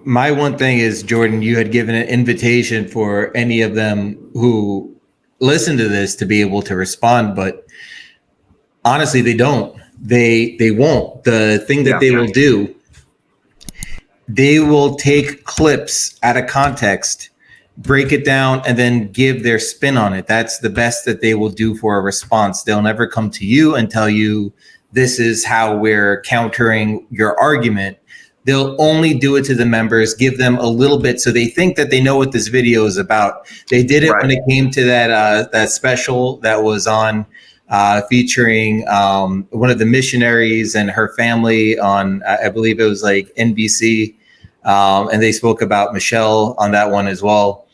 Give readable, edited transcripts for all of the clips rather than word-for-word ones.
my one thing is, Jordan, you had given an invitation for any of them who listen to this to be able to respond, but honestly, they don't. They won't. The thing that they will do, they will take clips out of context, break it down, and then give their spin on it. That's the best that they will do for a response. They'll never come to you and tell you, this is how we're countering your argument. They'll only do it to the members, give them a little bit so they think that they know what this video is about. They did it when it came to that special that was on featuring one of the missionaries and her family on, I believe it was like NBC. And they spoke about Michelle on that one as well.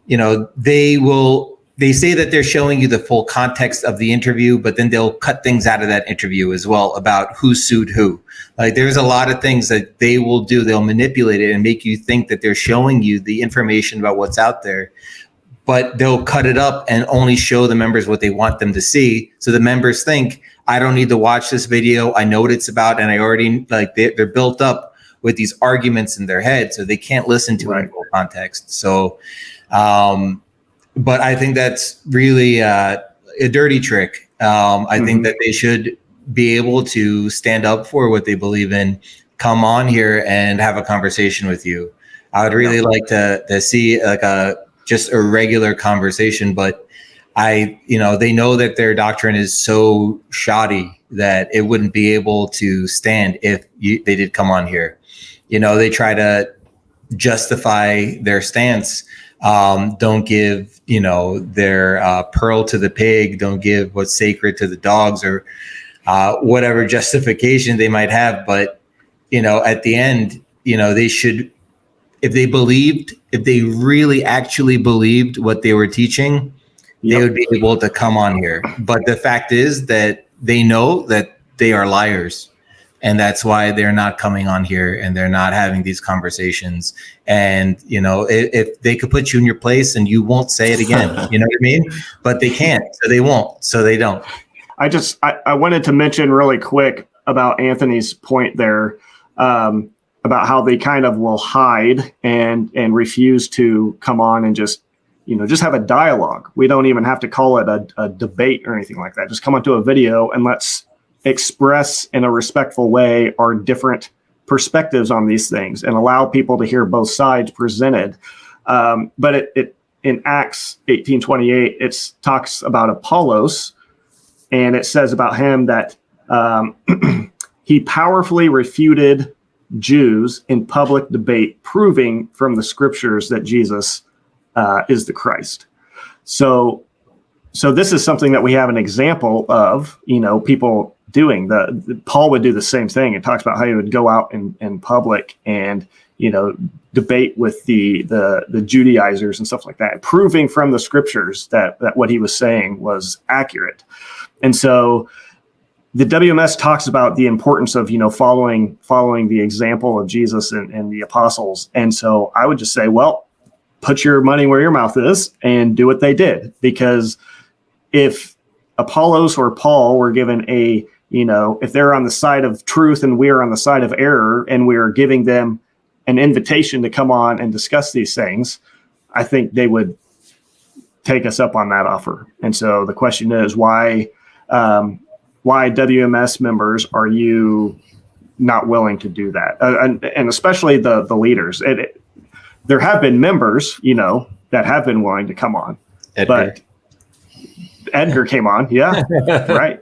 You know, they say that they're showing you the full context of the interview, but then they'll cut things out of that interview as well about who sued who. Like, there's a lot of things that they will do. They'll manipulate it and make you think that they're showing you the information about what's out there, but they'll cut it up and only show the members what they want them to see. So the members think, I don't need to watch this video. I know what it's about. And I already, like, they're built up with these arguments in their head, so they can't listen to it in full context. So, but I think that's really a dirty trick. I think that they should be able to stand up for what they believe in, come on here and have a conversation with you. I would really like to see like just a regular conversation, but they know that their doctrine is so shoddy that it wouldn't be able to stand if they did come on here. You know, they try to justify their stance. Don't give, their pearl to the pig. Don't give what's sacred to the dogs, or whatever justification they might have. But, at the end, they should, if they really actually believed what they were teaching, they would be able to come on here. But the fact is that they know that they are liars. And that's why they're not coming on here and they're not having these conversations. And, if they could put you in your place and you won't say it again, you know what I mean? But they can't, so they won't, so they don't. I wanted to mention really quick about Anthony's point there, about how they kind of will hide and refuse to come on and just have a dialogue. We don't even have to call it a debate or anything like that. Just come onto a video and let's express in a respectful way our different perspectives on these things and allow people to hear both sides presented. But it in Acts 18:28, it talks about Apollos, and it says about him that he powerfully refuted Jews in public debate, proving from the scriptures that Jesus is the Christ. So this is something that we have an example of, people doing. Paul would do the same thing. It talks about how he would go out in public and, debate with the Judaizers and stuff like that, proving from the scriptures that what he was saying was accurate. And so the WMS talks about the importance of, following the example of Jesus and the apostles. And so I would just say, well, put your money where your mouth is and do what they did. Because if Apollos or Paul were given if they're on the side of truth and we're on the side of error and we're giving them an invitation to come on and discuss these things, I think they would take us up on that offer. And so the question is, why WMS members are you not willing to do that? And especially the leaders. There have been members, that have been willing to come on. Edgar. But Edgar came on. Yeah, right.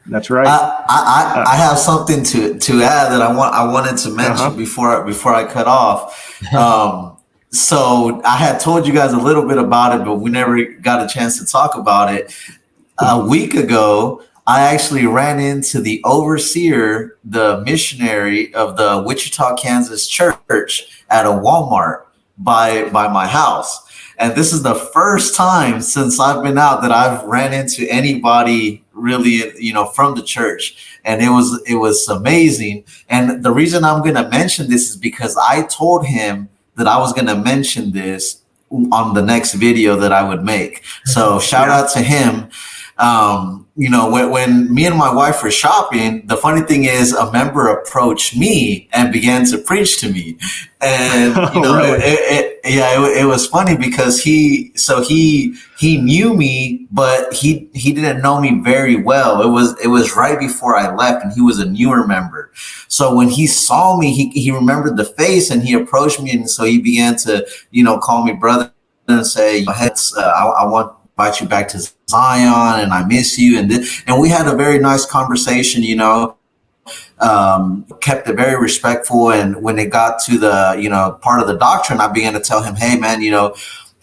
That's right. I have something to add that I wanted to mention before I cut off. So I had told you guys a little bit about it, but we never got a chance to talk about it. A week ago, I actually ran into the overseer, the missionary of the Wichita, Kansas church at a Walmart by my house. And this is the first time since I've been out that I've ran into anybody really, from the church. And it was amazing. And the reason I'm going to mention this is because I told him that I was going to mention this on the next video that I would make. So shout out to him. When me and my wife were shopping, the funny thing is a member approached me and began to preach to me. And, Really? it was funny because he knew me, but he didn't know me very well. It was right before I left, and he was a newer member. So when he saw me, he remembered the face, and he approached me. And so he began to, call me brother and say, I want invite you back to Zion, and I miss you. And we had a very nice conversation, kept it very respectful. And when it got to the, part of the doctrine, I began to tell him, hey man,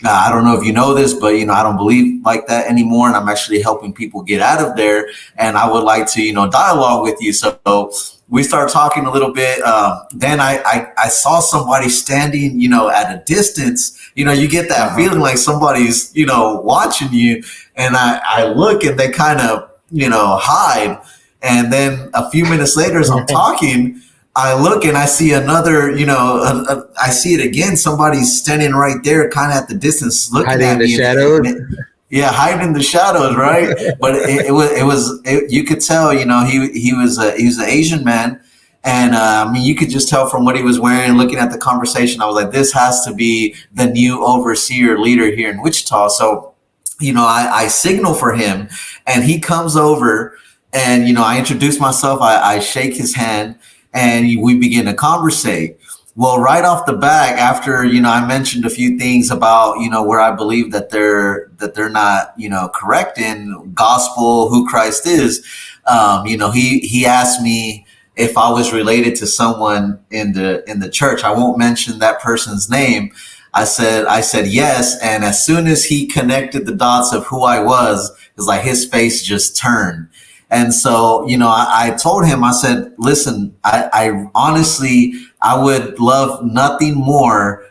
I don't know if you know this, but, I don't believe like that anymore. And I'm actually helping people get out of there. And I would like to, dialogue with you. So we started talking a little bit. Then I saw somebody standing, at a distance. You get that feeling like somebody's, watching you. And I look, and they kind of, hide. And then a few minutes later, as I'm talking, I look and I see another, I see it again. Somebody's standing right there, kind of at the distance, looking hiding at in the shadows. Yeah, hiding in the shadows, right? But it was you could tell, he was an Asian man. And you could just tell from what he was wearing, looking at the conversation. I was like, this has to be the new overseer leader here in Wichita. So, I signal for him, and he comes over, and, I introduce myself. I shake his hand, and we begin to conversate. Well, right off the bat, after, I mentioned a few things about, where I believe that they're not, correct in gospel, who Christ is. He asked me if I was related to someone in the church. I won't mention that person's name. I said yes. And as soon as he connected the dots of who I was, it's like his face just turned. And so, I told him, I said, listen, I honestly, I would love nothing more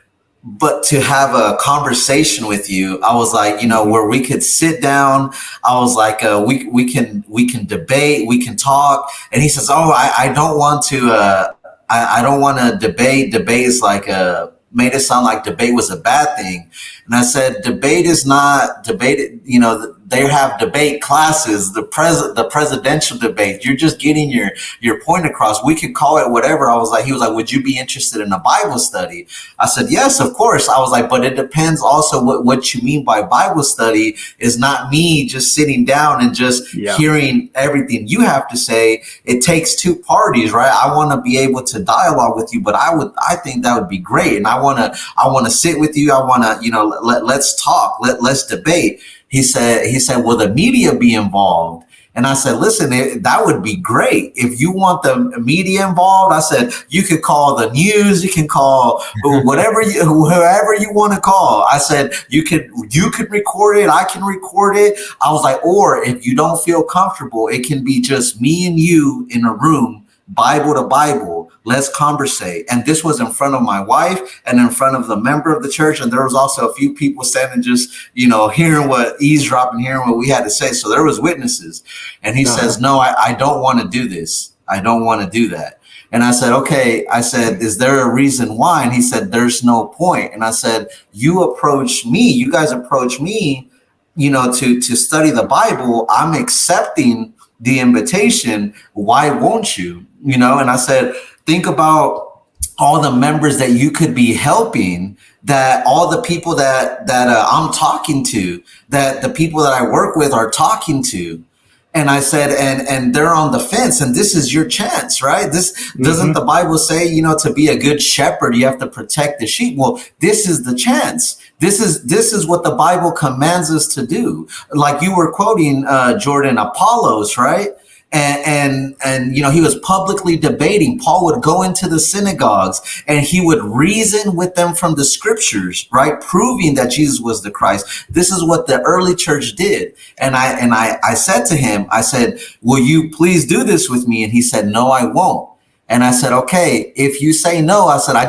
but to have a conversation with you. I was like, where we could sit down. I was like, we can debate, we can talk. And he says, oh, I don't want to, I don't want to debate. Debate is like made it sound like debate was a bad thing. And I said, debate is not debate. They have debate classes, the presidential debate. You're just getting your point across. We could call it whatever. He was like, would you be interested in a Bible study? I said, yes, of course. I was like, but it depends also what you mean by Bible study is not me just sitting down and just hearing everything you have to say. It takes two parties, right? I want to be able to dialogue with you, but I think that would be great. And I want to sit with you. I want to, let's talk. Let's debate. He said, will the media be involved? And I said, listen, that would be great. If you want the media involved, I said, you could call the news, you can call whoever you want to call. I said, you could record it. I can record it. I was like, or if you don't feel comfortable, it can be just me and you in a room, Bible to Bible. Let's conversate. And this was in front of my wife and in front of the member of the church. And there was also a few people standing just, hearing eavesdropping, hearing what we had to say. So there was witnesses. And he says, no, I don't want to do this. I don't want to do that. And I said, okay. I said, is there a reason why? And he said, there's no point. And I said, you guys approach me, to study the Bible. I'm accepting the invitation. Why won't you? And I said, think about all the members that you could be helping, that all the people that I'm talking to, that the people that I work with are talking to. And I said, and they're on the fence, and this is your chance, right? Doesn't the Bible say, to be a good shepherd, you have to protect the sheep? Well, this is the chance. This is what the Bible commands us to do. Like you were quoting, Jordan, Apollos, right? And he was publicly debating. Paul would go into the synagogues and he would reason with them from the scriptures, right? Proving that Jesus was the Christ. This is what the early church did. And I said to him, I said, will you please do this with me? And he said, no, I won't. And I said, okay, if you say no, I said, I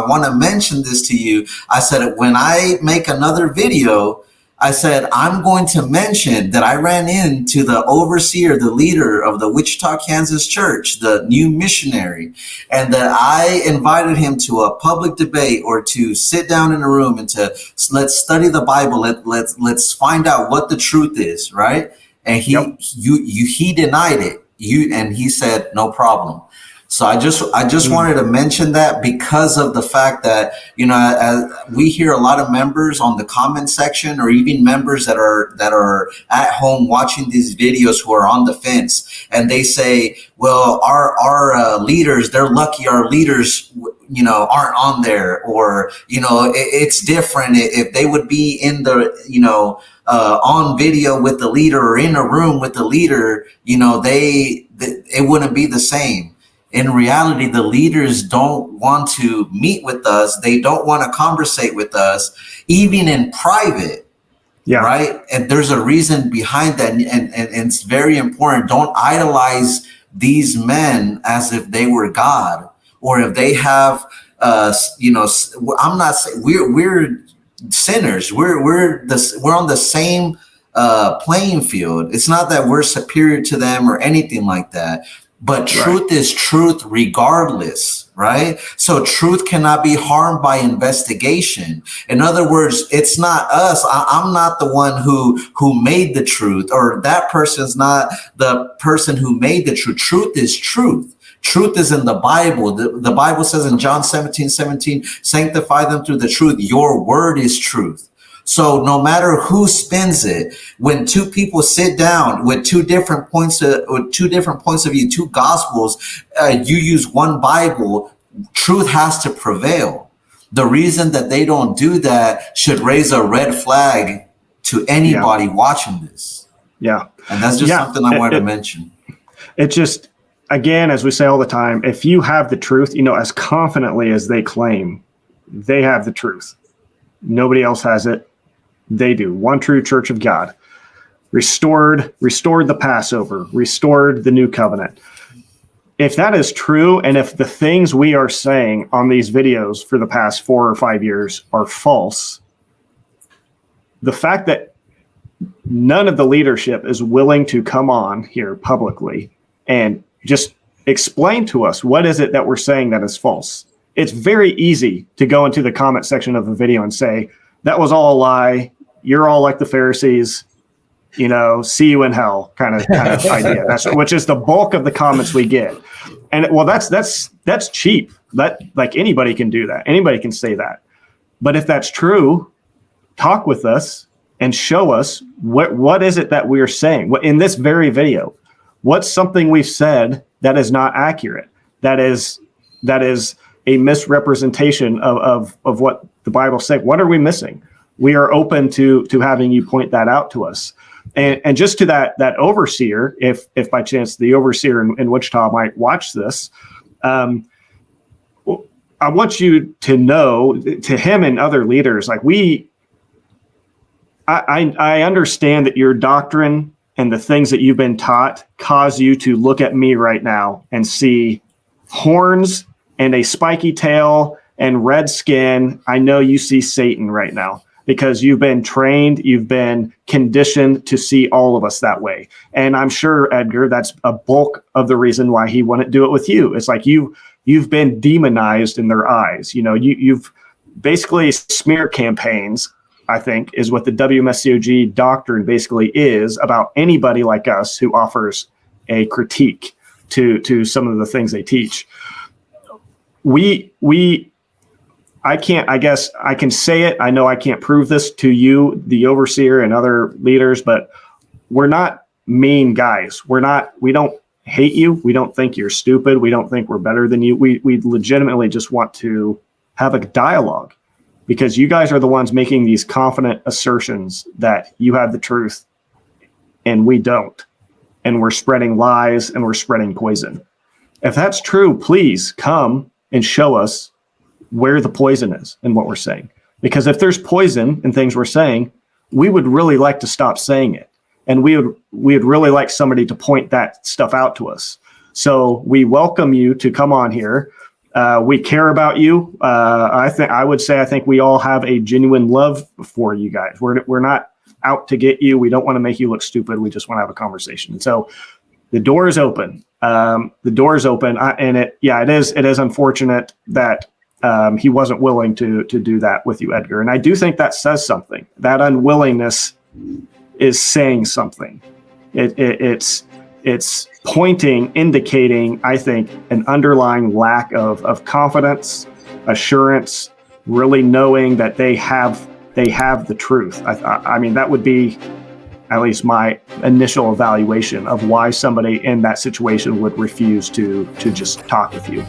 want to mention this to you. I said, when I make another video, I said, I'm going to mention that I ran into the overseer, the leader of the Wichita, Kansas church, the new missionary, and that I invited him to a public debate or to sit down in a room and to let's study the Bible. Let's find out what the truth is, right? And he denied it. And he said, no problem. So I just wanted to mention that because of the fact that, as we hear a lot of members on the comment section, or even members that are at home watching these videos who are on the fence, and they say, well, our leaders, they're lucky our leaders, aren't on there, or, it's different if they would be in the, on video with the leader or in a room with the leader, it wouldn't be the same. In reality, the leaders don't want to meet with us. They don't want to conversate with us, even in private. Yeah. Right. And there's a reason behind that. And it's very important. Don't idolize these men as if they were God, or if they have, I'm not saying we're sinners. We're on the same playing field. It's not that we're superior to them or anything like that. But truth is truth regardless, right? So truth cannot be harmed by investigation. In other words, it's not us. I'm not the one who made the truth, or that person's not the person who made the truth. Truth is truth. Truth is in the Bible. The Bible says in John 17:17, sanctify them through the truth. Your word is truth. So no matter who spins it, when two people sit down with two different points of view, two gospels, you use one Bible, truth has to prevail. The reason that they don't do that should raise a red flag to anybody watching this. Yeah. And that's just something I wanted to mention. It just, again, as we say all the time, if you have the truth, as confidently as they claim, they have the truth. Nobody else has it. They do. One true church of God, restored the Passover, restored the new covenant. If that is true, and if the things we are saying on these videos for the past 4 or 5 years are false, the fact that none of the leadership is willing to come on here publicly and just explain to us what is it that we're saying that is false. It's very easy to go into the comment section of a video and say, that was all a lie. You're all like the Pharisees, see you in hell kind of idea. Which is the bulk of the comments we get. And that's cheap. That, like, anybody can do that. Anybody can say that. But if that's true, talk with us and show us what is it that we're saying. What in this very video, what's something we've said that is not accurate? That is a misrepresentation of what the Bible says. What are we missing? We are open to having you point that out to us. And just to that overseer, if by chance the overseer in Wichita might watch this, I want you to know, to him and other leaders, like I understand that your doctrine and the things that you've been taught cause you to look at me right now and see horns and a spiky tail and red skin. I know you see Satan right now, because you've been trained, you've been conditioned to see all of us that way. And I'm sure, Edgar, that's a bulk of the reason why he wouldn't do it with you. It's like you've been demonized in their eyes. You've basically smear campaigns, I think, is what the WMSCOG doctrine basically is about anybody like us who offers a critique to some of the things they teach. I guess I can say it. I know I can't prove this to you, the overseer and other leaders, but we're not mean guys. We don't hate you. We don't think you're stupid. We don't think we're better than you. We legitimately just want to have a dialogue, because you guys are the ones making these confident assertions that you have the truth and we don't. And we're spreading lies and we're spreading poison. If that's true, please come and show us where the poison is in what we're saying. Because if there's poison in things we're saying, we would really like to stop saying it. And we would really like somebody to point that stuff out to us. So we welcome you to come on here. We care about you. I think we all have a genuine love for you guys. We're not out to get you. We don't want to make you look stupid. We just want to have a conversation. And so the door is open. The door is open. It is unfortunate that he wasn't willing to do that with you, Edgar. And I do think that says something. That unwillingness is saying something. It's pointing, indicating, I think, an underlying lack of confidence, assurance, really knowing that they have the truth. I mean, that would be at least my initial evaluation of why somebody in that situation would refuse to just talk with you.